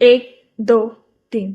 1, 2, 3।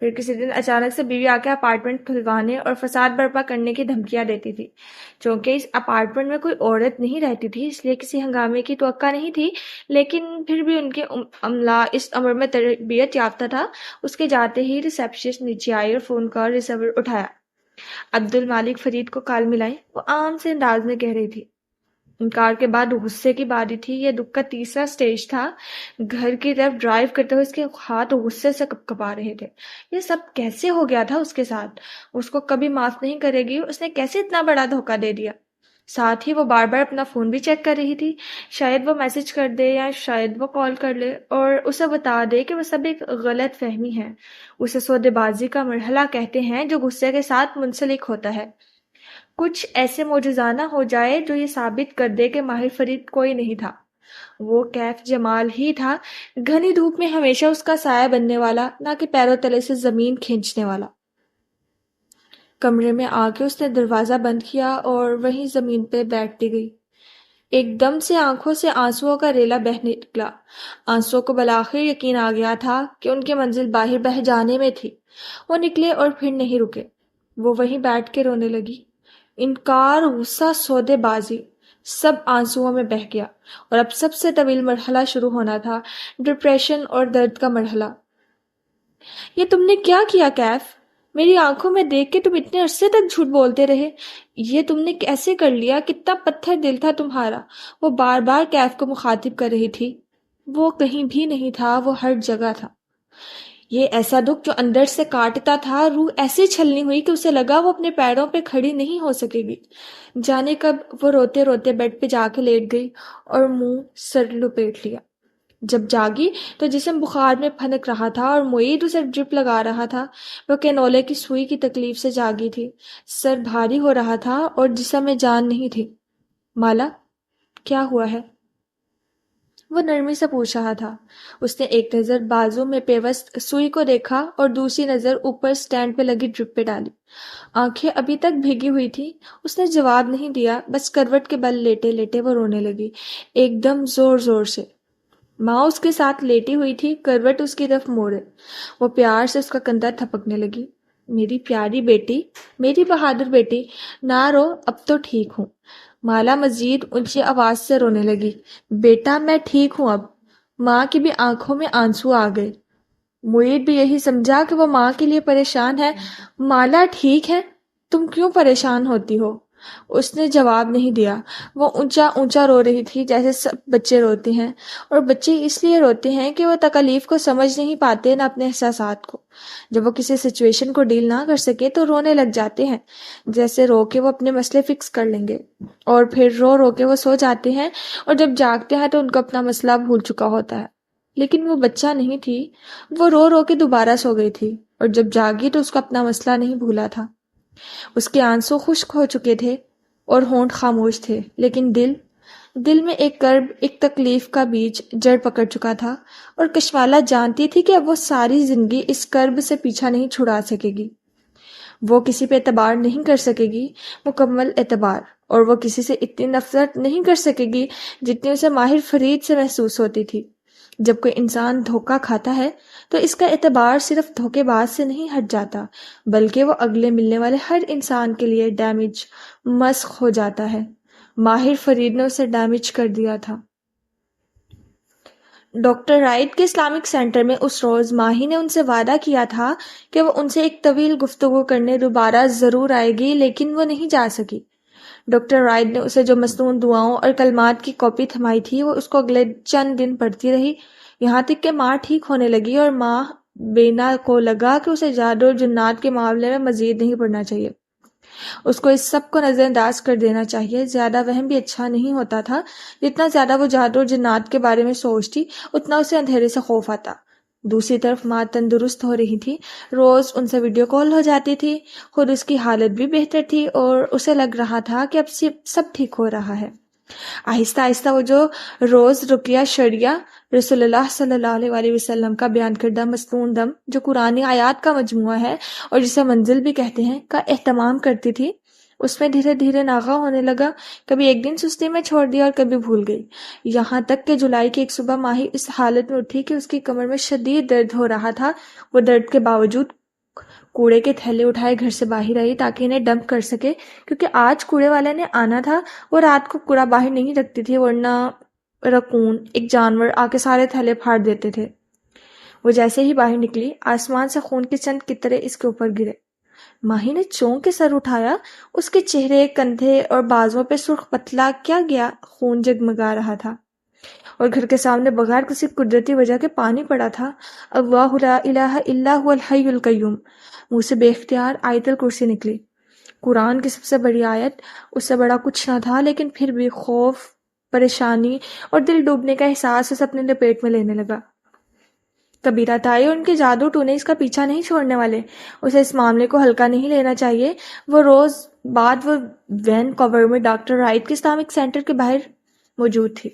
پھر کسی دن اچانک سے بیوی آ کے اپارٹمنٹ کھلوانے اور فساد برپا کرنے کی دھمکیاں دیتی تھی۔ چونکہ اس اپارٹمنٹ میں کوئی عورت نہیں رہتی تھی، اس لیے کسی ہنگامے کی توقع نہیں تھی، لیکن پھر بھی ان کے عملہ اس امر میں تربیت یافتہ تھا۔ اس کے جاتے ہی ریسیپشنسٹ نیچے آئی اور فون کا ریسیور اٹھایا۔ عبد المالک فرید کو کال ملائی۔ وہ عام سے انداز میں کہہ رہی تھی۔ انکار کے بعد غصے کی باری تھی۔ یہ دکھ کا تیسرا سٹیج تھا۔ گھر کی طرف ڈرائیو کرتے ہوئے اس کے ہاتھ غصے سے کپکپا رہے تھے۔ یہ سب کیسے ہو گیا تھا اس کے ساتھ؟ اس کو کبھی معاف نہیں کرے گی۔ اس نے کیسے اتنا بڑا دھوکہ دے دیا؟ ساتھ ہی وہ بار بار اپنا فون بھی چیک کر رہی تھی۔ شاید وہ میسج کر دے یا شاید وہ کال کر لے اور اسے بتا دے کہ وہ سب ایک غلط فہمی ہے۔ اسے سودے بازی کا مرحلہ کہتے ہیں، جو غصے کے ساتھ منسلک ہوتا ہے۔ کچھ ایسے معجزانہ ہو جائے جو یہ ثابت کر دے کہ ماہر فرید کوئی نہیں تھا، وہ کیف جمال ہی تھا، گھنی دھوپ میں ہمیشہ اس کا سایہ بننے والا، نہ کہ پیروں تلے سے زمین کھینچنے والا۔ کمرے میں آ کے اس نے دروازہ بند کیا اور وہیں زمین پہ بیٹھتی گئی۔ ایک دم سے آنکھوں سے آنسوؤں کا ریلا بہہ نکلا۔ آنسوؤں کو بالآخر یقین آ گیا تھا کہ ان کی منزل باہر بہہ جانے میں تھی۔ وہ نکلے اور پھر نہیں رکے۔ وہ وہیں بیٹھ کے رونے لگی۔ انکار، غصہ، سودے بازی، سب آنسوؤں میں بہہ گیا، اور اب سب سے طویل مرحلہ شروع ہونا تھا، ڈپریشن اور درد کا مرحلہ۔ یہ تم نے کیا کیا کیف؟ میری آنکھوں میں دیکھ کے تم اتنے عرصے تک جھوٹ بولتے رہے، یہ تم نے کیسے کر لیا؟ کتنا پتھر دل تھا تمہارا؟ وہ بار بار کیف کو مخاطب کر رہی تھی۔ وہ کہیں بھی نہیں تھا، وہ ہر جگہ تھا۔ یہ ایسا دکھ جو اندر سے کاٹتا تھا، روح ایسی چھلنی ہوئی کہ اسے لگا وہ اپنے پیروں پہ کھڑی نہیں ہو سکے گی۔ جانے کب وہ روتے روتے بیڈ پہ جا کے لیٹ گئی اور منہ سر لپیٹ لیا۔ جب جاگی تو جسم بخار میں پھنک رہا تھا اور معید اسے ڈرپ لگا رہا تھا۔ وہ کینولے کی سوئی کی تکلیف سے جاگی تھی، سر بھاری ہو رہا تھا اور جسم میں جان نہیں تھی۔ مالا، کیا ہوا ہے؟ وہ نرمی سے پوچھ رہا تھا۔ اس نے ایک نظر بازو میں پیوست سوئی کو دیکھا اور دوسری نظر اوپر سٹینڈ پہ لگی ڈرپ پہ ڈالی۔ آنکھیں ابھی تک بھیگی ہوئی تھی۔ اس نے جواب نہیں دیا، بس کروٹ کے بل لیٹے لیٹے وہ رونے لگی، ایک دم زور زور سے۔ ماں اس کے ساتھ لیٹی ہوئی تھی، کروٹ اس کی طرف موڑے۔ وہ پیار سے اس کا کندھا تھپکنے لگی۔ میری پیاری بیٹی، میری بہادر بیٹی، نہ رو، اب تو ٹھیک ہوں۔ مالا مزید اونچی آواز سے رونے لگی۔ بیٹا، میں ٹھیک ہوں اب۔ ماں کی بھی آنکھوں میں آنسو آ گئے۔ معید بھی یہی سمجھا کہ وہ ماں کے لیے پریشان ہے۔ مالا ٹھیک ہے، تم کیوں پریشان ہوتی ہو؟ اس نے جواب نہیں دیا۔ وہ اونچا اونچا رو رہی تھی جیسے سب بچے روتے ہیں، اور بچے اس لیے روتے ہیں کہ وہ تکالیف کو سمجھ نہیں پاتے، نہ اپنے احساسات کو۔ جب وہ کسی سچویشن کو ڈیل نہ کر سکے تو رونے لگ جاتے ہیں، جیسے رو کے وہ اپنے مسئلے فکس کر لیں گے، اور پھر رو رو کے وہ سو جاتے ہیں، اور جب جاگتے ہیں تو ان کو اپنا مسئلہ بھول چکا ہوتا ہے۔ لیکن وہ بچہ نہیں تھی، وہ رو رو کے دوبارہ سو گئی تھی، اور جب جاگی تو اس کو اپنا مسئلہ نہیں بھولا تھا۔ اس کے آنسو خشک ہو چکے تھے اور ہونٹ خاموش تھے، لیکن دل میں ایک کرب، ایک تکلیف کا بیج جڑ پکڑ چکا تھا، اور کشوالا جانتی تھی کہ اب وہ ساری زندگی اس کرب سے پیچھا نہیں چھڑا سکے گی۔ وہ کسی پہ اعتبار نہیں کر سکے گی، مکمل اعتبار، اور وہ کسی سے اتنی نفرت نہیں کر سکے گی جتنی اسے ماہر فرید سے محسوس ہوتی تھی۔ جب کوئی انسان دھوکہ کھاتا ہے تو اس کا اعتبار صرف دھوکے باز سے نہیں ہٹ جاتا، بلکہ وہ اگلے ملنے والے ہر انسان کے لیے ڈیمیج، مسخ ہو جاتا ہے۔ ماہر فرید نے اسے ڈیمیج کر دیا تھا۔ ڈاکٹر رائٹ کے اسلامک سینٹر میں اس روز ماہی نے ان سے وعدہ کیا تھا کہ وہ ان سے ایک طویل گفتگو کرنے دوبارہ ضرور آئے گی، لیکن وہ نہیں جا سکی۔ ڈاکٹر رائٹ نے اسے جو مسنون دعاؤں اور کلمات کی کاپی تھمائی تھی، وہ اس کو اگلے چند دن پڑھتی رہی، یہاں تک کہ ماں ٹھیک ہونے لگی، اور ماں بینا کو لگا کہ اسے جادو اور جنات کے معاملے میں مزید نہیں پڑھنا چاہیے۔ اس کو اس سب کو نظر انداز کر دینا چاہیے۔ زیادہ وہم بھی اچھا نہیں ہوتا تھا۔ جتنا زیادہ وہ جادو اور جنات کے بارے میں سوچتی، اتنا اسے اندھیرے سے خوف آتا۔ دوسری طرف ماں تندرست ہو رہی تھی، روز ان سے ویڈیو کال ہو جاتی تھی، خود اس کی حالت بھی بہتر تھی، اور اسے لگ رہا تھا کہ اب سب ٹھیک ہو رہا ہے۔ آہستہ آہستہ وہ جو روز رقیہ شرعیہ رسول اللہ صلی اللہ علیہ وسلم کا بیان کردہ مسنون دم، جو قرآنی آیات کا مجموعہ ہے اور جسے منزل بھی کہتے ہیں، کا اہتمام کرتی تھی، اس میں دھیرے دھیرے ناغہ ہونے لگا۔ کبھی ایک دن سستی میں چھوڑ دیا اور کبھی بھول گئی، یہاں تک کہ جولائی کی ایک صبح ماہی اس حالت میں اٹھی کہ اس کی کمر میں شدید درد ہو رہا تھا۔ وہ درد کے باوجود کوڑے کے تھیلے اٹھائے گھر سے باہر آئی تاکہ انہیں ڈمپ کر سکے، کیونکہ آج کوڑے والے نے آنا تھا۔ وہ رات کو کوڑا باہر نہیں رکھتی تھی، ورنہ رکون ایک جانور آ کے سارے تھیلے پھاڑ دیتے تھے۔ وہ جیسے ہی باہر نکلی، آسمان سے خون کے چند قطرے اس کے اوپر گرے۔ ماہی نے چونک کے سر اٹھایا، اس کے چہرے، کندھے اور بازوؤں پہ سرخ پتلا کیا گیا خون جگمگا رہا تھا، اور گھر کے سامنے بغیر کسی قدرتی وجہ کے پانی پڑا تھا۔ اللہ لا الہ الا هو الحی القیوم، منہ سے بے اختیار آیت الکرسی نکلی، قرآن کی سب سے بڑی آیت۔ اس سے بڑا کچھ نہ تھا، لیکن پھر بھی خوف، پریشانی اور دل ڈوبنے کا احساس اسے اپنے لپیٹ میں لینے لگا۔ کبیرہ تائی اور ان کے جادو ٹونے اس کا پیچھا نہیں چھوڑنے والے، اسے اس معاملے کو ہلکا نہیں لینا چاہیے۔ وہ روز بعد وہ وینکوور میں ڈاکٹر رائٹ کے اسلامک سینٹر کے باہر موجود تھی۔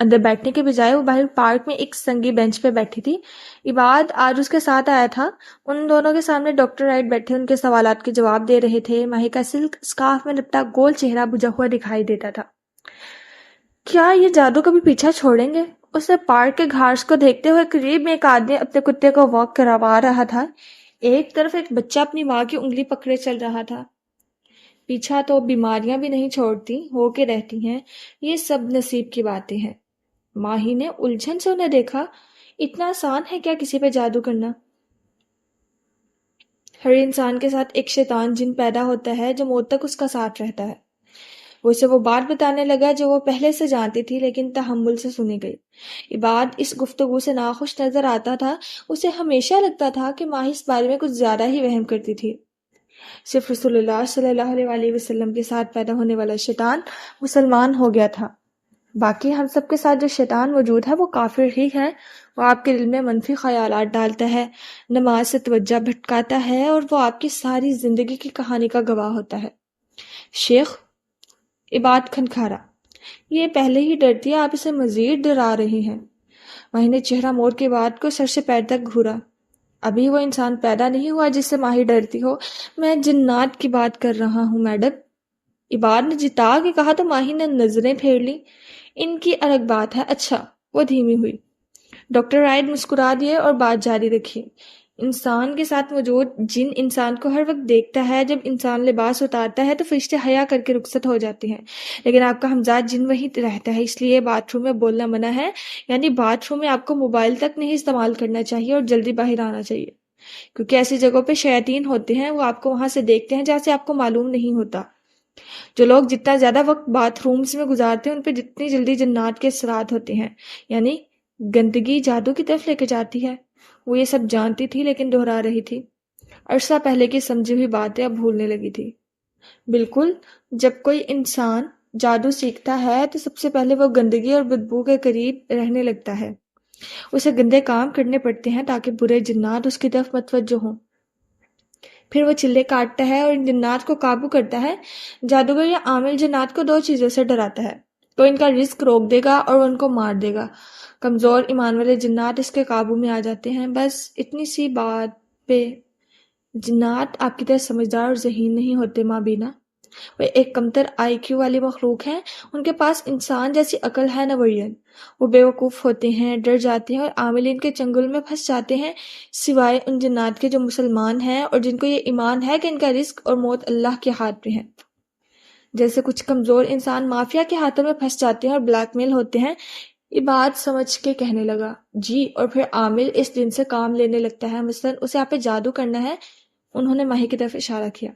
اندر بیٹھنے کے بجائے وہ باہر پارک میں ایک سنگی بینچ پہ بیٹھی تھی۔ عباد آج اس کے ساتھ آیا تھا۔ ان دونوں کے سامنے ڈاکٹر رائٹ بیٹھے ان کے سوالات کے جواب دے رہے تھے۔ ماہی کا سلک اسکارف میں لپٹا گول چہرہ بجھا ہوا دکھائی دیتا تھا۔ کیا یہ جادو کبھی پیچھا چھوڑیں گے؟ اسے پارک کے گھاس کو دیکھتے ہوئے قریب میں ایک آدمی اپنے کتے کو واک کروا رہا تھا۔ ایک طرف ایک بچہ اپنی ماں کی انگلی پکڑے چل رہا تھا۔ پیچھا تو بیماریاں بھی نہیں چھوڑتی، ہو کے رہتی ہیں، یہ سب نصیب کی باتیں ہیں۔ ماہی نے الجھن سے انہیں دیکھا۔ اتنا آسان ہے کیا کسی پہ جادو کرنا؟ ہر انسان کے ساتھ ایک شیطان جن پیدا ہوتا ہے جو موت تک اس کا ساتھ رہتا ہے۔ وہ اسے وہ بات بتانے لگا جو وہ پہلے سے جانتی تھی، لیکن تحمل سے سنی گئی۔ عباد اس گفتگو سے ناخوش نظر آتا تھا۔ اسے ہمیشہ لگتا تھا کہ ماہی اس بارے میں کچھ زیادہ ہی وہم کرتی تھی۔ صرف رسول اللہ صلی اللہ علیہ وسلم کے ساتھ پیدا ہونے والا شیطان مسلمان ہو گیا تھا، باقی ہم سب کے ساتھ جو شیطان موجود ہے وہ کافر ہی ہے۔ وہ آپ کے دل میں منفی خیالات ڈالتا ہے، نماز سے توجہ بھٹکاتا ہے، اور وہ آپ کی ساری زندگی کی کہانی کا گواہ ہوتا ہے۔ شیخ، عباد کھنکھارا، یہ پہلے ہی ڈرتی ہے، آپ اسے مزید ڈرا رہی ہیں۔ ماہی نے چہرہ موڑ کے عباد کو سر سے پیر تک گھورا۔ ابھی وہ انسان پیدا نہیں ہوا جس سے ماہی ڈرتی ہو، میں جنات کی بات کر رہا ہوں میڈم۔ عباد نے جتا کے کہا تو ماہی نے نظریں پھیر لی۔ ان کی الگ بات ہے۔ اچھا، وہ دھیمی ہوئی۔ ڈاکٹر رائٹ مسکرا دیے اور بات جاری رکھی۔ انسان کے ساتھ موجود جن انسان کو ہر وقت دیکھتا ہے، جب انسان لباس اتارتا ہے تو فرشتے حیا کر کے رخصت ہو جاتے ہیں، لیکن آپ کا ہمزاد جن وہیں رہتا ہے، اس لیے باتھ روم میں بولنا منع ہے۔ یعنی باتھ روم میں آپ کو موبائل تک نہیں استعمال کرنا چاہیے اور جلدی باہر آنا چاہیے، کیونکہ ایسی جگہوں پہ شیاطین ہوتے ہیں، وہ آپ کو وہاں سے دیکھتے ہیں جہاں سے آپ کو معلوم نہیں ہوتا۔ جو لوگ جتنا زیادہ وقت باتھ رومز میں گزارتے ہیں ان پہ جتنی جلدی جنات کے اثرات ہوتے ہیں، یعنی گندگی جادو کی طرف لے کے جاتی ہے۔ وہ یہ سب جانتی تھی لیکن دہرا رہی تھی۔ عرصہ پہلے کی سمجھی ہوئی باتیں اب بھولنے لگی تھی۔ بالکل، جب کوئی انسان جادو سیکھتا ہے تو سب سے پہلے وہ گندگی اور بدبو کے قریب رہنے لگتا ہے۔ اسے گندے کام کرنے پڑتے ہیں تاکہ برے جنات اس کی طرف متوجہ ہوں۔ پھر وہ چلے کاٹتا ہے اور ان جنات کو قابو کرتا ہے۔ جادوگر یا عامل جنات کو دو چیزوں سے ڈراتا ہے، تو ان کا رزق روک دے گا اور ان کو مار دے گا۔ کمزور ایمان والے جنات اس کے قابو میں آ جاتے ہیں۔ بس اتنی سی بات پہ جنات آپ کی طرح سمجھدار اور ذہین نہیں ہوتے ماں بینا۔ وہ ایک کمتر آئی کیو والی مخلوق ہیں، ان کے پاس انسان جیسی عقل ہے نہ ورین۔ وہ بے وقوف ہوتے ہیں، ڈر جاتے ہیں اور عاملین کے چنگل میں پھنس جاتے ہیں، سوائے ان جنات کے جو مسلمان ہیں اور جن کو یہ ایمان ہے کہ ان کا رزق اور موت اللہ کے ہاتھ میں ہے۔ جیسے کچھ کمزور انسان مافیا کے ہاتھوں میں پھنس جاتے ہیں اور بلیک میل ہوتے ہیں۔ عباد سمجھ کے کہنے لگا، جی، اور پھر عامل اس دن سے کام لینے لگتا ہے، مثلاً اسے آپ پہ جادو کرنا ہے۔ انہوں نے ماہی کی طرف اشارہ کیا۔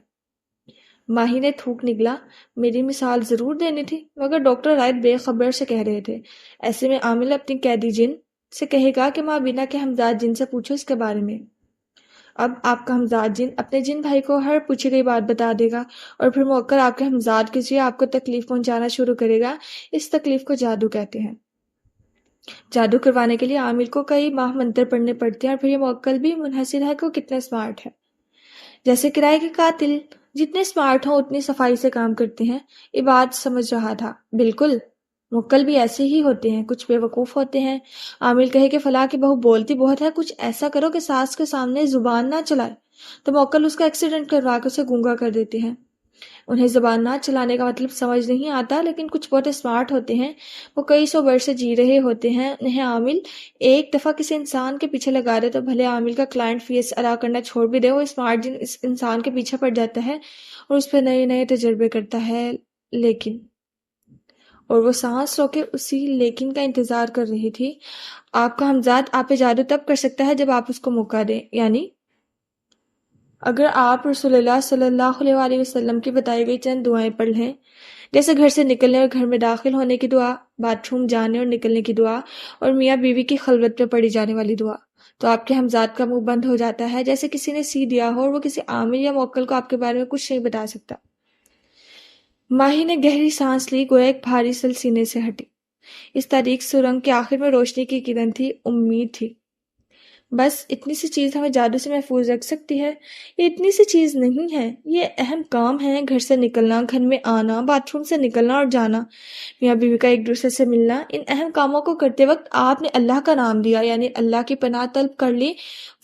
ماہی نے تھوک نگلا، میری مثال ضرور دینی تھی، مگر ڈاکٹر رائٹ بے خبر سے کہہ رہے تھے۔ ایسے میں عامل اپنی قیدی جن سے کہے گا کہ ماں بینا کے ہمزاد جن سے پوچھو اس کے بارے میں۔ اب آپ کا ہمزاد جن اپنے جن بھائی کو ہر پوچھی گئی بات بتا دے گا، اور پھر موکر آپ کے ہمزاد کے ذریعے آپ کو تکلیف پہنچانا شروع کرے گا۔ اس تکلیف کو جادو کہتے ہیں۔ جادو کروانے کے لیے عامل کو کئی ماہ منتر پڑھنے پڑتے ہیں، اور پھر یہ موکل بھی منحصر ہے کہ وہ کتنے اسمارٹ ہے۔ جیسے کرائے کے قاتل جتنے اسمارٹ ہوں اتنی صفائی سے کام کرتے ہیں۔ عباد سمجھ رہا تھا، بالکل، موکل بھی ایسے ہی ہوتے ہیں، کچھ بے وقوف ہوتے ہیں۔ عامل کہے کہ فلاں کی بہو بولتی بہت ہے، کچھ ایسا کرو کہ ساس کے سامنے زبان نہ چلائے، تو موکل اس کا ایکسیڈنٹ کروا کے اسے گونگا کر دیتے ہیں۔ انہیں زبان نہ چلانے کا مطلب سمجھ نہیں آتا، لیکن کچھ بہت اسمارٹ ہوتے ہیں، وہ کئی سو برس سے جی رہے ہوتے ہیں۔ انہیں عامل ایک دفعہ کسی انسان کے پیچھے لگا دے تو بھلے عامل کا کلائنٹ فیس ادا کرنا چھوڑ بھی دے، وہ اسمارٹ جن اس انسان کے پیچھے پڑ جاتا ہے اور اس پہ نئے نئے تجربے کرتا ہے۔ لیکن اور وہ سانس رو کے اسی لیکن کا انتظار کر رہی تھی۔ آپ کا ہمزاد آپ پہ جادو تب کر سکتا ہے جب آپ اس کو موقع دیں، یعنی اگر آپ رسول اللہ صلی اللہ علیہ وآلہ وسلم کی بتائی گئی چند دعائیں پڑھ لیں، جیسے گھر سے نکلنے اور گھر میں داخل ہونے کی دعا، باتھ روم جانے اور نکلنے کی دعا، اور میاں بیوی کی خلوت پہ پڑھی جانے والی دعا، تو آپ کے ہمزاد کا منہ بند ہو جاتا ہے جیسے کسی نے سی دیا ہو، اور وہ کسی عامل یا موکل کو آپ کے بارے میں کچھ نہیں بتا سکتا۔ ماہی نے گہری سانس لی، گویا ایک بھاری سل سینے سے ہٹی۔ اس تاریک سرنگ کے آخر میں روشنی کی کرن تھی، امید تھی۔ بس اتنی سی چیز ہمیں جادو سے محفوظ رکھ سکتی ہے۔ یہ اتنی سی چیز نہیں ہے، یہ اہم کام ہے۔ گھر سے نکلنا، گھر میں آنا، باتھ روم سے نکلنا اور جانا، میاں بیوی کا ایک دوسرے سے ملنا، ان اہم کاموں کو کرتے وقت آپ نے اللہ کا نام لیا، یعنی اللہ کی پناہ طلب کر لی،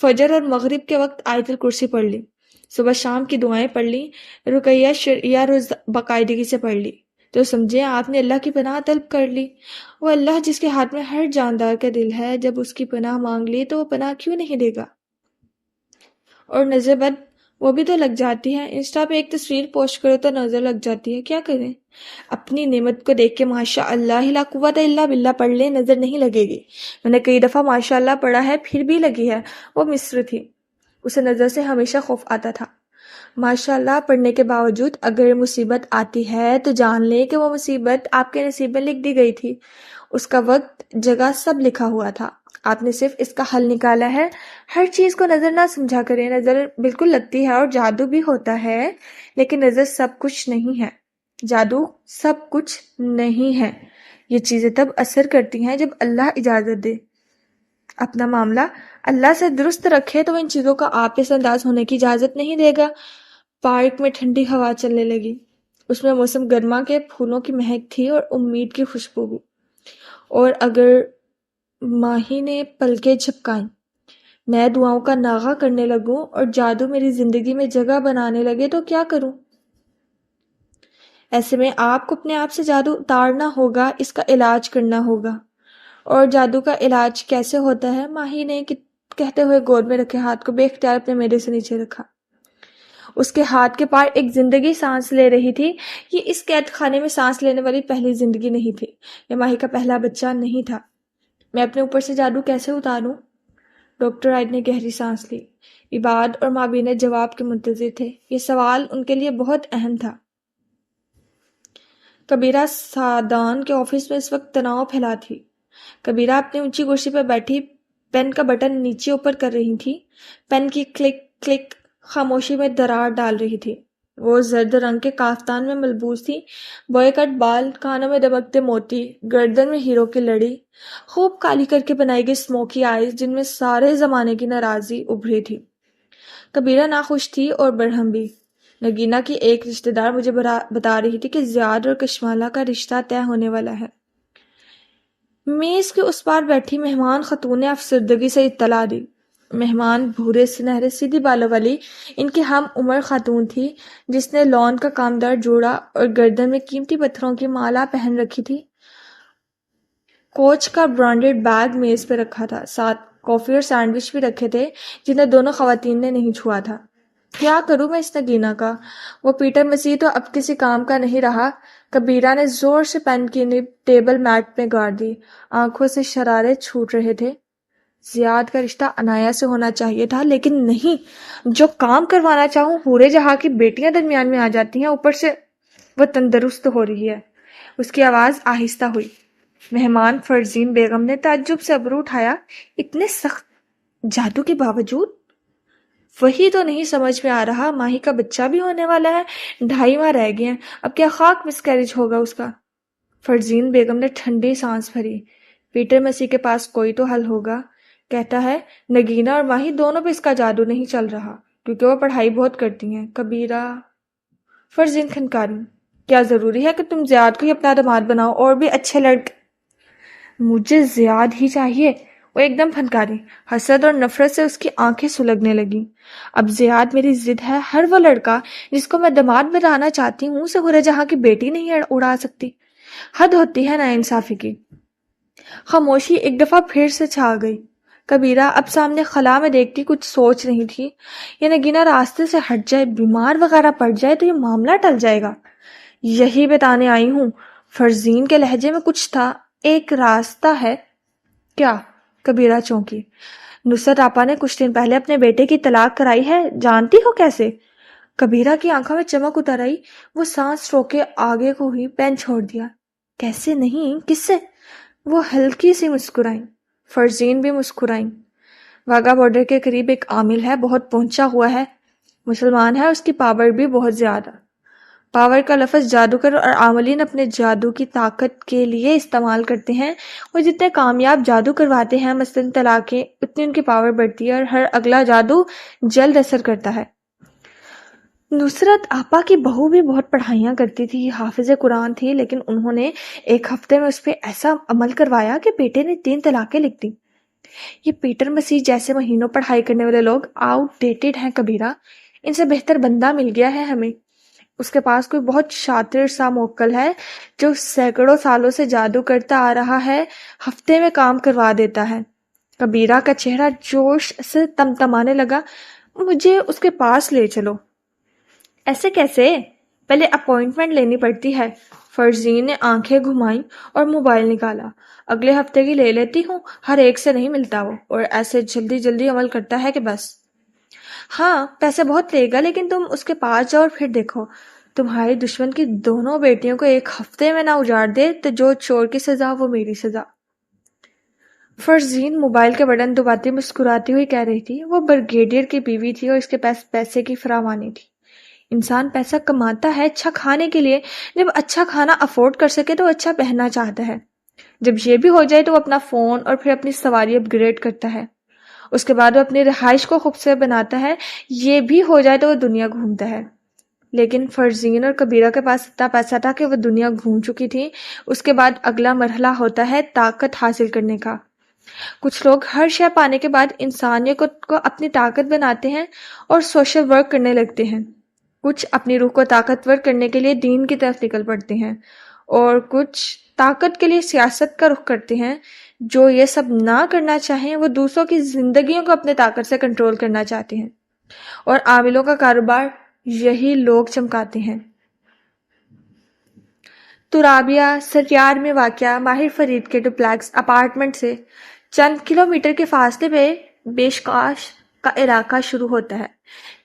فجر اور مغرب کے وقت آیت الکرسی پڑھ لی، صبح شام کی دعائیں پڑھ لی، رقیہ شرعیہ روز باقاعدگی سے پڑھ لی، تو سمجھے آپ نے اللہ کی پناہ طلب کر لی۔ وہ اللہ جس کے ہاتھ میں ہر جاندار کا دل ہے، جب اس کی پناہ مانگ لی تو وہ پناہ کیوں نہیں دے گا؟ اور نظر بد وہ بھی تو لگ جاتی ہے، انسٹا پہ ایک تصویر پوسٹ کرو تو نظر لگ جاتی ہے، کیا کریں؟ اپنی نعمت کو دیکھ کے ماشاء اللہ لا قوت الا باللہ پڑھ لیں، نظر نہیں لگے گی۔ میں نے کئی دفعہ ماشاء اللہ پڑھا ہے، پھر بھی لگی ہے۔ وہ مصر تھی، اسے نظر سے ہمیشہ خوف آتا تھا۔ ماشاء اللہ پڑھنے کے باوجود اگر مصیبت آتی ہے تو جان لیں کہ وہ مصیبت آپ کے نصیب میں لکھ دی گئی تھی، اس کا وقت، جگہ سب لکھا ہوا تھا، آپ نے صرف اس کا حل نکالا ہے۔ ہر چیز کو نظر نہ سمجھا کریں، نظر بالکل لگتی ہے اور جادو بھی ہوتا ہے، لیکن نظر سب کچھ نہیں ہے، جادو سب کچھ نہیں ہے۔ یہ چیزیں تب اثر کرتی ہیں جب اللہ اجازت دے۔ اپنا معاملہ اللہ سے درست رکھے تو ان چیزوں کا آپ پہ انداز ہونے کی اجازت نہیں دے گا۔ پارک میں ٹھنڈی ہوا چلنے لگی، اس میں موسم گرما کے پھولوں کی مہک تھی اور امید کی خوشبو بھی۔ اور اگر ماہی نے پلکیں جھپکائیں، میں دعاؤں کا ناغہ کرنے لگوں اور جادو میری زندگی میں جگہ بنانے لگے تو کیا کروں؟ ایسے میں آپ کو اپنے آپ سے جادو اتارنا ہوگا، اس کا علاج کرنا ہوگا۔ اور جادو کا علاج کیسے ہوتا ہے؟ ماہی نے کہتے ہوئے گود میں رکھے ہاتھ کو بے اختیار اپنے میدے سے نیچے رکھا۔ اس کے ہاتھ کے پار ایک زندگی سانس لے رہی تھی۔ یہ اس قید خانے میں سانس لینے والی پہلی زندگی نہیں تھی، یہ ماہی کا پہلا بچہ نہیں تھا۔ میں اپنے اوپر سے جادو کیسے اتاروں؟ ڈاکٹر عائد نے گہری سانس لی۔ عباد اور مابین جواب کے منتظر تھے، یہ سوال ان کے لیے بہت اہم تھا۔ کبیرہ سعدان کے آفس میں اس وقت تناؤ پھیلا تھی۔ کبیرہ اپنی اونچی کرسی پر بیٹھی پین کا بٹن نیچے اوپر کر رہی تھی، پین کی کلک کلک خاموشی میں درار ڈال رہی تھی۔ وہ زرد رنگ کے کافتان میں ملبوس تھی، بوئے کٹ بال، کانوں میں دمکتے موتی، گردن میں ہیروں کی لڑی، خوب کالی کر کے بنائی گئی اسموکی آئیز جن میں سارے زمانے کی ناراضی ابھری تھی۔ کبیرہ ناخوش تھی اور برہم بھی۔ نگینہ کی ایک رشتہ دار مجھے بتا رہی تھی کہ زیاد اور کشمالہ کا رشتہ طے ہونے والا ہے۔ میز کے اس پار بیٹھی مہمان خاتون نے افسردگی سے اطلاع دی۔ مہمان بھورے سنہرے سیدھی بالوں والی ان کی ہم عمر خاتون تھی، جس نے لون کا کامدار جوڑا اور گردن میں قیمتی پتھروں کی مالا پہن رکھی تھی۔ کوچ کا برانڈڈ بیگ میز پہ رکھا تھا، ساتھ کافی اور سینڈوچ بھی رکھے تھے جنہیں دونوں خواتین نے نہیں چھوا تھا۔ کیا کروں میں اس نگینہ کا؟ وہ پیٹر مسیح تو اب کسی کام کا نہیں رہا۔ کبیرہ نے زور سے پین کی نب ٹیبل میٹ میں گاڑ دی، آنکھوں سے شرارے چھوٹ رہے تھے۔ زیاد کا رشتہ عنایہ سے ہونا چاہیے تھا، لیکن نہیں، جو کام کروانا چاہوں پورے جہاں کی بیٹیاں درمیان میں آ جاتی ہیں، اوپر سے وہ تندرست ہو رہی ہے۔ اس کی آواز آہستہ ہوئی۔ مہمان فرزین بیگم نے تعجب سے ابرو اٹھایا، اتنے سخت جادو کے باوجود؟ وہی تو نہیں سمجھ میں آ رہا، ماہی کا بچہ بھی ہونے والا ہے، 2.5 ماہ رہ گئے ہیں، اب کیا خاک مسکیریج ہوگا اس کا؟ فرزین بیگم نے ٹھنڈی سانس بھری۔ پیٹر مسیح کے پاس کوئی تو حل ہوگا، کہتا ہے نگینہ اور ماہی دونوں پہ اس کا جادو نہیں چل رہا، کیونکہ وہ پڑھائی بہت کرتی ہیں۔ کبیرہ فرزین کھنکاری، کیا ضروری ہے کہ تم زیاد کو ہی اپنا داماد بناؤ؟ اور بھی اچھے لڑکے؟ مجھے زیاد ہی چاہیے، وہ ایک دم پھنکاری، حسد اور نفرت سے اس کی آنکھیں سلگنے لگیں۔ اب زیاد میری ضد ہے، ہر وہ لڑکا جس کو میں داماد بنانا چاہتی ہوں اسے پورے جہاں کی بیٹی نہیں اڑا سکتی۔ حد ہوتی ہے نا انصافی کی۔ خاموشی ایک دفعہ پھر سے چھا گئی۔ کبیرہ اب سامنے خلا میں دیکھتی کچھ سوچ رہی تھی۔ یہ نگینہ راستے سے ہٹ جائے، بیمار وغیرہ پڑ جائے تو یہ معاملہ ٹل جائے گا۔ یہی بتانے آئی ہوں۔ فرزین کے لہجے میں کچھ تھا۔ ایک راستہ ہے کیا؟ کبیرہ چونکی۔ نصرت آپا نے کچھ دن پہلے اپنے بیٹے کی طلاق کرائی ہے، جانتی ہو کیسے؟ کبیرہ کی آنکھوں میں چمک اتر آئی۔ وہ سانس روکے آگے کو ہی پین چھوڑ دیا۔ کیسے نہیں، کس سے؟ وہ ہلکی سی مسکرائیں۔ فرزین بھی مسکرائیں۔ واگا بارڈر کے قریب ایک عامل ہے، بہت پہنچا ہوا ہے، مسلمان ہے، اس کی پاور بھی بہت زیادہ۔ پاور کا لفظ جادوگر اور عاملین اپنے جادو کی طاقت کے لیے استعمال کرتے ہیں۔ وہ جتنے کامیاب جادو کرواتے ہیں، مثلاً طلاقیں، اتنی ان کی پاور بڑھتی ہے اور ہر اگلا جادو جلد اثر کرتا ہے۔ نصرت آپا کی بہو بھی بہت پڑھائیاں کرتی تھی، حافظ قرآن تھی، لیکن انہوں نے ایک ہفتے میں اس پہ ایسا عمل کروایا کہ بیٹے نے 3 طلاقیں لکھ دی۔ یہ پیٹر مسیح جیسے مہینوں پڑھائی کرنے والے لوگ آؤٹ ڈیٹڈ ہیں کبیرہ۔ ان سے بہتر بندہ مل گیا ہے ہمیں۔ اس کے پاس کوئی بہت شاطر سا موکل ہے جو سینکڑوں سالوں سے جادو کرتا آ رہا ہے، ہفتے میں کام کروا دیتا ہے۔ کبیرہ کا چہرہ جوش سے تمتمانے لگا۔ مجھے اس کے پاس لے چلو۔ ایسے کیسے؟ پہلے اپوائنٹمنٹ لینی پڑتی ہے۔ فرزین نے آنکھیں گھمائیں اور موبائل نکالا۔ اگلے ہفتے کی لے لیتی ہوں، ہر ایک سے نہیں ملتا وہ، اور ایسے جلدی جلدی عمل کرتا ہے کہ بس۔ ہاں پیسے بہت لے گا، لیکن تم اس کے پاس جاؤ اور پھر دیکھو، تمہاری دشمن کی دونوں بیٹیوں کو ایک ہفتے میں نہ اجاڑ دے تو جو چور کی سزا وہ میری سزا۔ فرزین موبائل کے بٹن دباتی مسکراتی ہوئی کہہ رہی تھی۔ وہ بریگیڈیئر کی بیوی تھی اور اس کے پاس پیسے کی فراوانی تھی۔ انسان پیسہ کماتا ہے اچھا کھانے کے لیے، جب اچھا کھانا افورڈ کر سکے تو اچھا پہننا چاہتا ہے، جب یہ بھی ہو جائے تو وہ اپنا فون اور پھر اپنی سواری اپ گریڈ کرتا ہے، اس کے بعد وہ اپنی رہائش کو خوبصورت بناتا ہے، یہ بھی ہو جائے تو وہ دنیا گھومتا ہے۔ لیکن فرزین اور کبیرہ کے پاس اتنا پیسہ تھا کہ وہ دنیا گھوم چکی تھی۔ اس کے بعد اگلا مرحلہ ہوتا ہے طاقت حاصل کرنے کا۔ کچھ لوگ ہر شے پانے کے بعد انسانیت کو اپنی طاقت بناتے ہیں اور سوشل ورک کرنے لگتے ہیں۔ کچھ اپنی روح کو طاقتور کرنے کے لیے دین کی طرف نکل پڑتے ہیں، اور کچھ طاقت کے لیے سیاست کا رخ کرتے ہیں۔ جو یہ سب نہ کرنا چاہیں وہ دوسروں کی زندگیوں کو اپنے طاقت سے کنٹرول کرنا چاہتے ہیں، اور عاملوں کا کاروبار یہی لوگ چمکاتے ہیں۔ ترابیہ سریار میں واقع ماہر فرید کے ڈپلیکس اپارٹمنٹ سے چند کلومیٹر کے فاصلے پہ بیشکتاش کا علاقہ شروع ہوتا ہے۔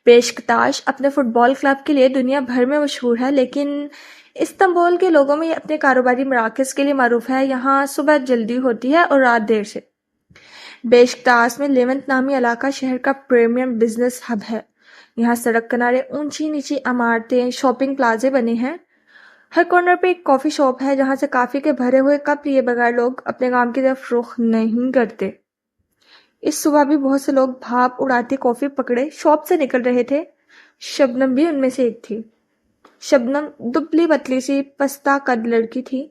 بیشکتاش اپنے فٹ بال کلب کے لیے دنیا بھر میں مشہور ہے، لیکن استنبول کے لوگوں میں یہ اپنے کاروباری مراکز کے لیے معروف ہے۔ یہاں صبح جلدی ہوتی ہے اور رات دیر سے۔ بیشکتاش میں لیونٹ نامی علاقہ شہر کا پریمیم بزنس ہب ہے۔ یہاں سڑک کنارے اونچی نیچی عمارتیں، شاپنگ پلازے بنے ہیں۔ ہر کارنر پہ ایک کافی شاپ ہے جہاں سے کافی کے بھرے ہوئے کپ لیے بغیر لوگ اپنے کام کی طرف رخ نہیں کرتے۔ اس صبح بھی بہت سے لوگ بھاپ اڑاتی کافی پکڑے شاپ سے نکل رہے تھے۔ شبنم بھی ان میں سے ایک تھی۔ شبنم دبلی پتلی سی پستہ قد لڑکی تھی۔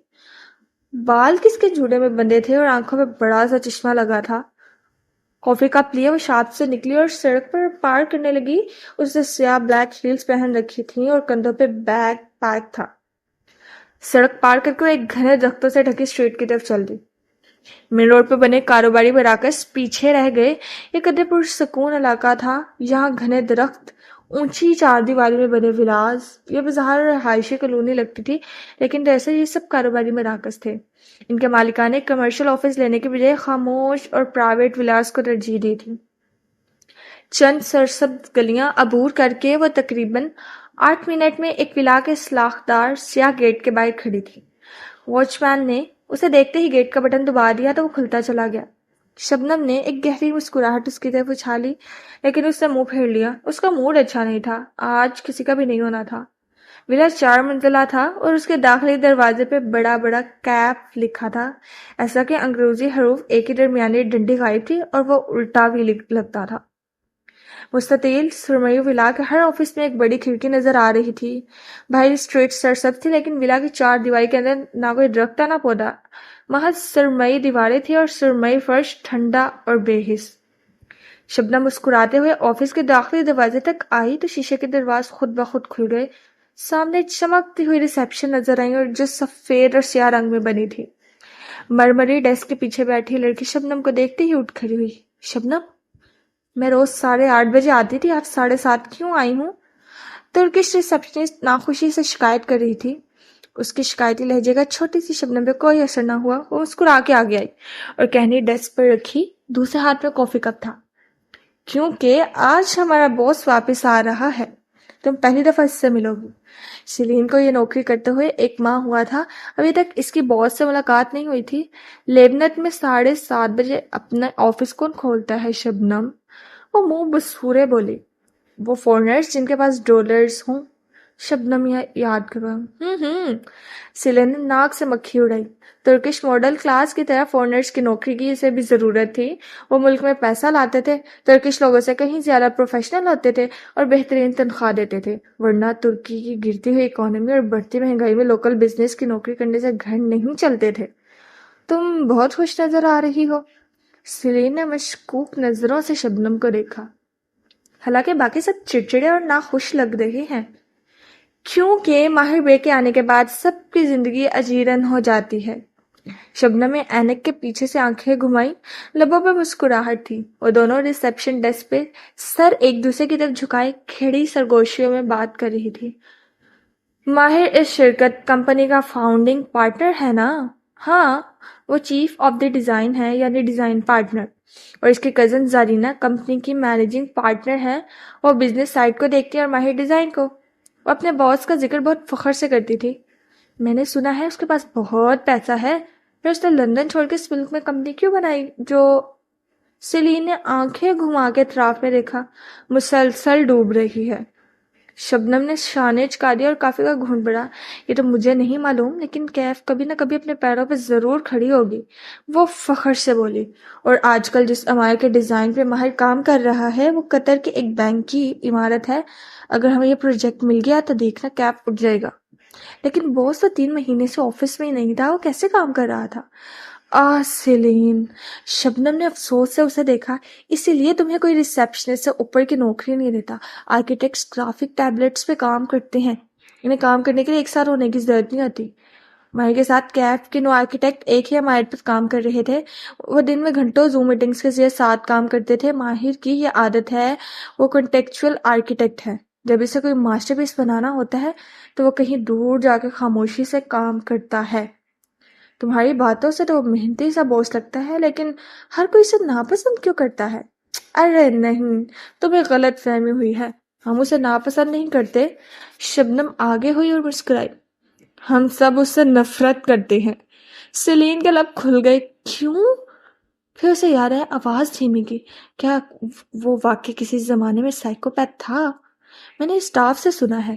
بال کس کے جوڑے میں بندھے تھے اور آنکھوں میں بڑا سا چشمہ لگا تھا۔ کافی کپ لیے وہ شاپ سے نکلی اور سڑک پر پارک کرنے لگی۔ اس نے سیاہ بلیک ہیلز پہن رکھی تھیں اور کندھوں پہ بیگ پیک تھا۔ سڑک پار کر کے ایک گھنے درختوں سے ڈھکی اسٹریٹ کی طرف چل دی۔ مین روڈ پہ بنے کاروباری مراکز پیچھے رہ گئے۔ یہ قدرے پرسکون علاقہ تھا۔ یہاں گھنے درخت، اونچی 4 دیواری میں بنے ولاز، یہ بظاہر رہائشی کالونی لگتی تھی، لیکن دراصل یہ سب کاروباری مراکز تھے۔ ان کے مالکان نے کمرشل آفس لینے کے بجائے خاموش اور پرائیویٹ ولاز کو ترجیح دی تھی۔ چند سرسبز گلیاں عبور کر کے وہ تقریباً 8 منٹ میں ایک ولا کے سلاخدار سیاہ گیٹ کے باہر کھڑی تھی۔ واچ مین نے اسے دیکھتے ہی گیٹ کا بٹن دبا دیا تو وہ کھلتا چلا گیا۔ شبنم نے ایک گہری مسکراہٹ اس کی طرف اچھالی، لیکن اس نے منہ پھیر لیا۔ اس کا موڈ اچھا نہیں تھا، آج کسی کا بھی نہیں ہونا تھا۔ ولا 4 منزلہ تھا اور اس کے داخلی دروازے پہ بڑا بڑا کیپ لکھا تھا، ایسا کہ انگریزی حروف ایک ہی درمیانی ڈنڈی غائب تھی اور وہ الٹا بھی لگتا تھا۔ مستطیل سرمئی ولا کے ہر آفس میں ایک بڑی کھڑکی نظر آ رہی تھی۔ باہر اسٹریٹ سرسبز تھی، لیکن ولا کی چار دیواری کے اندر نہ کوئی درخت نہ پودا، محض سرمئی دیواریں تھی اور سرمئی فرش ٹھنڈا اور بے حس۔ شبنم مسکراتے ہوئے آفس کے داخلی دروازے تک آئی تو شیشے کے دروازے خود بخود کھل گئے۔ سامنے چمکتی ہوئی ریسیپشن نظر آئی اور جو سفید اور سیاہ رنگ میں بنی تھی۔ مرمری ڈیسک کے پیچھے بیٹھی لڑکی شبنم کو دیکھتے ہی اٹھ کھڑی ہوئی۔ شبنم، میں روز 8:30 بجے آتی تھی، آج 7:30 کیوں آئی ہوں؟ ترکش ریسپشنسٹ ناخوشی سے شکایت کر رہی تھی۔ اس کی شکایتی لہجے کا چھوٹی سی شبنم پہ کوئی اثر نہ ہوا۔ وہ مسکرا کے آگے آئی اور کہنی ڈیسک پر رکھی دوسرے ہاتھ میں کافی کپ تھا۔ کیونکہ آج ہمارا باس واپس آ رہا ہے، تم پہلی دفعہ اس سے ملو گی۔ سیلین کو یہ نوکری کرتے ہوئے 1 ماہ ہوا تھا، ابھی تک اس کی باس سے ملاقات نہیں ہوئی تھی۔ لیبنٹ میں 7:30 بجے اپنا آفس کون کھولتا ہے شبنم؟ وہ منہ بسورے بولی۔ وہ فورنرز جن کے پاس ڈالرز ہوں۔ شبنم یاد کرو۔ سیلین نے ناک سے مکھی اڑائی۔ ترکش ماڈل کلاس کی طرح فورنرز کی نوکری کی اسے بھی ضرورت تھی۔ وہ ملک میں پیسہ لاتے تھے، ترکش لوگوں سے کہیں زیادہ پروفیشنل ہوتے تھے اور بہترین تنخواہ دیتے تھے، ورنہ ترکی کی گرتی ہوئی اکانومی اور بڑھتی مہنگائی میں لوکل بزنس کی نوکری کرنے سے گھر نہیں چلتے تھے۔ تم بہت خوش نظر آ رہی ہو۔ سیلین نے مشکوک نظروں سے شبنم کو دیکھا، حالانکہ باقی سب چڑچڑے اور ناخوش لگ رہے ہیں، کیونکہ ماہر بے کے آنے کے بعد سب کی زندگی اجیرن ہو جاتی ہے۔ شبنم نے اینک کے پیچھے سے آنکھیں گھمائی، لبوں پہ مسکراہٹ تھی۔ وہ دونوں ریسیپشن ڈیسک پہ سر ایک دوسرے کی طرف جھکائے کھڑی سرگوشیوں میں بات کر رہی تھی۔ ماہر اس شرکت کمپنی کا فاؤنڈنگ پارٹنر ہے نا؟ ہاں، وہ چیف آف دی ڈیزائن ہے، یعنی ڈیزائن پارٹنر، اور اس کی کزن زرینہ کمپنی کی مینیجنگ پارٹنر ہے۔ وہ بزنس سائڈ کو دیکھتی ہے اور ماہر ڈیزائن کو۔ وہ اپنے باس کا ذکر بہت فخر سے کرتی تھی۔ میں نے سنا ہے اس کے پاس بہت پیسہ ہے، پھر اس نے لندن چھوڑ کے اس ملک میں کمپنی کیوں بنائی جو… سیلین نے آنکھیں گھما کے اطراف میں دیکھا۔ مسلسل ڈوب رہی ہے۔ شبنم نے شانے چکا دیا اور کافی کا گھونٹ بڑھا۔ یہ تو مجھے نہیں معلوم، لیکن کیف کبھی نہ کبھی اپنے پیروں پہ ضرور کھڑی ہوگی، وہ فخر سے بولی۔ اور آج کل جس عمارت کے ڈیزائن پہ ماہر کام کر رہا ہے وہ قطر کے ایک بینک کی عمارت ہے۔ اگر ہمیں یہ پروجیکٹ مل گیا تو دیکھنا کیف اٹھ جائے گا۔ لیکن باس تو 3 مہینے سے آفس میں ہی نہیں تھا، وہ کیسے کام کر رہا تھا؟ سیلین، شبنم نے افسوس سے اسے دیکھا، اسی لیے تمہیں کوئی ریسیپشنسٹ سے اوپر کی نوکری نہیں دیتا۔ آرکیٹیکٹس گرافک ٹیبلٹس پہ کام کرتے ہیں، انہیں کام کرنے کے لیے ایک ساتھ ہونے کی ضرورت نہیں ہوتی۔ ماہر کے ساتھ کیف کے 9 آرکیٹیکٹ ایک ہی عمارت پر کام کر رہے تھے۔ وہ دن میں گھنٹوں زوم میٹنگز کے ذریعے ساتھ کام کرتے تھے۔ ماہر کی یہ عادت ہے، وہ کنٹیکچوئل آرکیٹیکٹ ہے۔ جب اسے کوئی ماسٹر پیس بنانا ہوتا ہے تو وہ کہیں دور جا کے خاموشی سے کام کرتا ہے۔ تمہاری باتوں سے تو وہ محنتی سا باس لگتا ہے، لیکن ہر کوئی اسے ناپسند کیوں کرتا ہے؟ ارے نہیں، تمہیں غلط فہمی ہوئی ہے، ہم اسے ناپسند نہیں کرتے۔ شبنم آگے ہوئی اور مسکرائی۔ ہم سب اس سے نفرت کرتے ہیں۔ سیلین کے لب کھل گئے۔ کیوں؟ پھر اسے یاد آیا، آواز دھیمی کی۔ کیا وہ واقعی کسی زمانے میں سائیکوپیتھ تھا؟ میں نے اسٹاف سے سنا ہے۔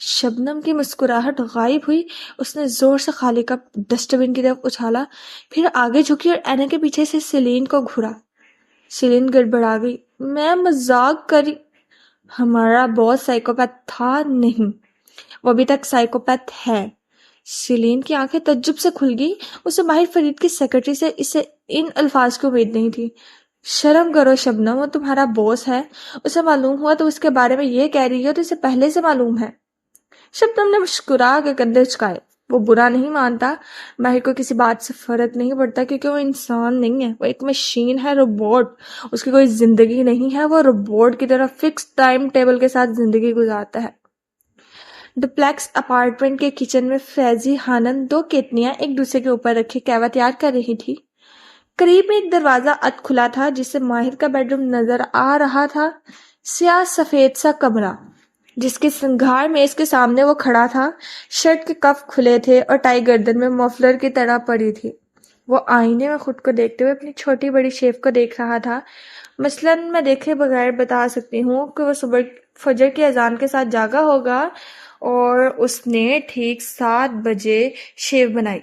شبنم کی مسکراہٹ غائب ہوئی۔ اس نے زور سے خالی کپ ڈسٹ بن کی طرف اچھالا، پھر آگے جھکی اور اینک کے پیچھے سے سیلین کو گھورا۔ سیلین گڑبڑا گئی۔ میں مذاق کری۔ ہمارا باس سائیکوپیتھ تھا نہیں، وہ ابھی تک سائیکوپیتھ ہے۔ سیلین کی آنکھیں تعجب سے کھل گئی۔ اسے ماہر فرید کی سیکرٹری سے اسے ان الفاظ کی امید نہیں تھی۔ شرم کرو شبنم، وہ تمہارا باس ہے، اسے معلوم ہوا تو اس کے بارے میں یہ کہہ رہی ہو تو اسے پہلے سے معلوم ہے۔ شبنم نے مسکرا کے کندھے جھکائے۔ وہ برا نہیں مانتا، ماہر کو کسی بات سے فرق نہیں پڑتا، کیونکہ وہ انسان نہیں ہے، وہ ایک مشین ہے، روبوٹ۔ اس کی کوئی زندگی نہیں ہے، وہ روبوٹ کی طرح فکس ٹائم ٹیبل کے ساتھ زندگی گزارتا ہے۔ ڈپلیکس اپارٹمنٹ کے کچن میں فیضی خانم 2 کیتلیاں ایک دوسرے کے اوپر رکھے قہوہ تیار کر رہی تھی۔ قریب میں ایک دروازہ اد کھلا تھا جس سے ماہر کا بیڈ روم نظر آ رہا تھا۔ سیاہ سفید سا کمرہ جس کے سنگھار میز کے سامنے وہ کھڑا تھا۔ شرٹ کے کف کھلے تھے اور ٹائی گردن میں مفلر کی طرح پڑی تھی۔ وہ آئینے میں خود کو دیکھتے ہوئے اپنی چھوٹی بڑی شیف کو دیکھ رہا تھا۔ مثلاً میں دیکھے بغیر بتا سکتی ہوں کہ وہ صبح فجر کی اذان کے ساتھ جاگا ہوگا اور اس نے ٹھیک 7 بجے شیو بنائی۔